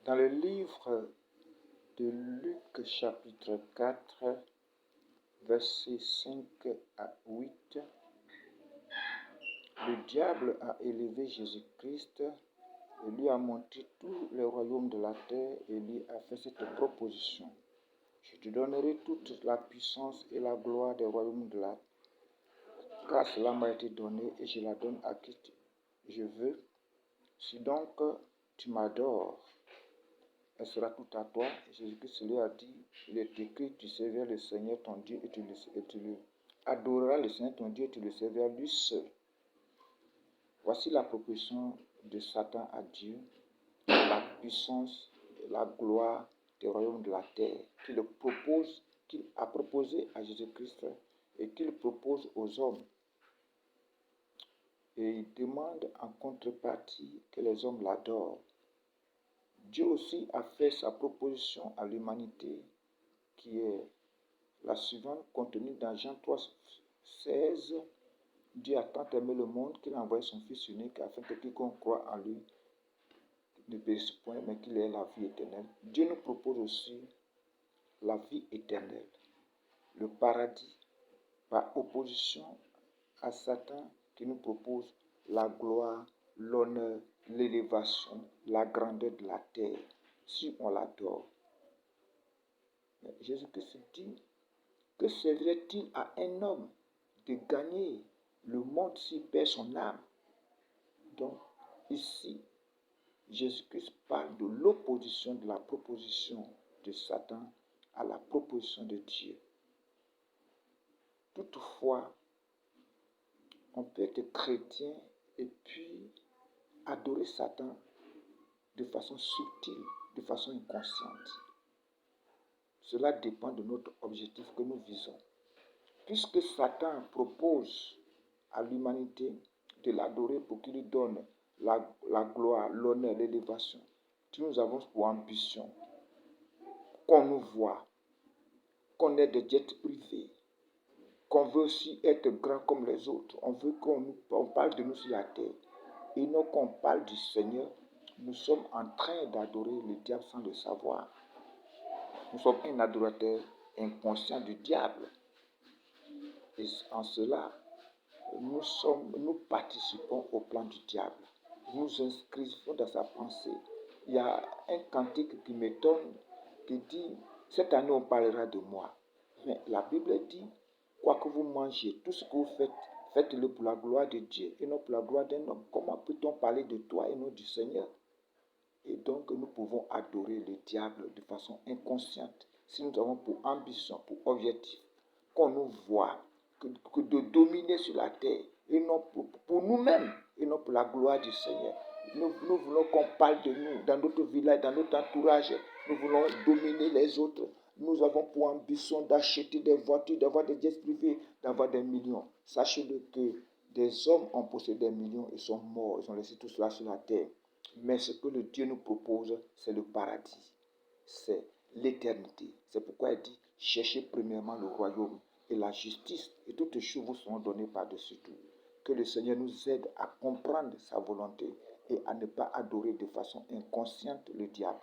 Dans le livre de Luc chapitre 4, versets 5 à 8, le diable a élevé Jésus-Christ et lui a montré tous les royaumes de la terre et lui a fait cette proposition. Je te donnerai toute la puissance et la gloire des royaumes de la terre, car cela m'a été donné et je la donne à qui je veux. Si donc tu m'adores, elle sera tout à toi. Jésus-Christ lui a dit, il est écrit, tu serviras le Seigneur ton Dieu et tu le adoreras le Seigneur ton Dieu et tu le serviras lui seul. Voici la proposition de Satan à Dieu, la puissance et la gloire des royaumes de la terre qu'il a proposé à Jésus-Christ et qu'il propose aux hommes. Et il demande en contrepartie que les hommes l'adorent. Dieu aussi a fait sa proposition à l'humanité qui est la suivante, contenue dans Jean 3, 16. Dieu a tant aimé le monde qu'il a envoyé son Fils unique afin que quiconque croit en lui ne périsse point, mais qu'il ait la vie éternelle. Dieu nous propose aussi la vie éternelle, le paradis, par opposition à Satan qui nous propose la gloire, l'honneur, l'élévation, la grandeur de la terre, si on l'adore. Jésus-Christ dit, que servirait-il à un homme de gagner le monde s'il perd son âme? Donc, ici, Jésus-Christ parle de l'opposition de la proposition de Satan à la proposition de Dieu. Toutefois, on peut être chrétien et puis adorer Satan de façon subtile, de façon inconsciente. Cela dépend de notre objectif que nous visons. Puisque Satan propose à l'humanité de l'adorer pour qu'il lui donne la gloire, l'honneur, l'élévation, nous avons pour ambition qu'on nous voit, qu'on ait des jets privés, qu'on veut aussi être grand comme les autres. On veut qu'on parle de nous sur la terre. Et non qu'on parle du Seigneur, nous sommes en train d'adorer le diable sans le savoir. Nous sommes un adorateur inconscient du diable. Et en cela, nous participons au plan du diable. Nous inscrivons dans sa pensée. Il y a un cantique qui m'étonne, qui dit, cette année on parlera de moi. Mais la Bible dit, quoi que vous mangez, tout ce que vous faites, faites-le pour la gloire de Dieu et non pour la gloire d'un homme. Comment peut-on parler de toi et non du Seigneur? Et donc nous pouvons adorer le diable de façon inconsciente si nous avons pour ambition, pour objectif, qu'on nous voit, que de dominer sur la terre, et non pour nous-mêmes, et non pour la gloire du Seigneur. Nous voulons qu'on parle de nous, dans notre village, dans notre entourage. Nous voulons dominer les autres. Nous avons pour ambition d'acheter des voitures, d'avoir des jets privés, d'avoir des millions. Sachez-le que des hommes ont possédé des millions, ils sont morts, ils ont laissé tout cela sur la terre. Mais ce que le Dieu nous propose, c'est le paradis, c'est l'éternité. C'est pourquoi il dit, cherchez premièrement le royaume et la justice, et toutes choses vous seront données par-dessus tout. Que le Seigneur nous aide à comprendre sa volonté et à ne pas adorer de façon inconsciente le diable.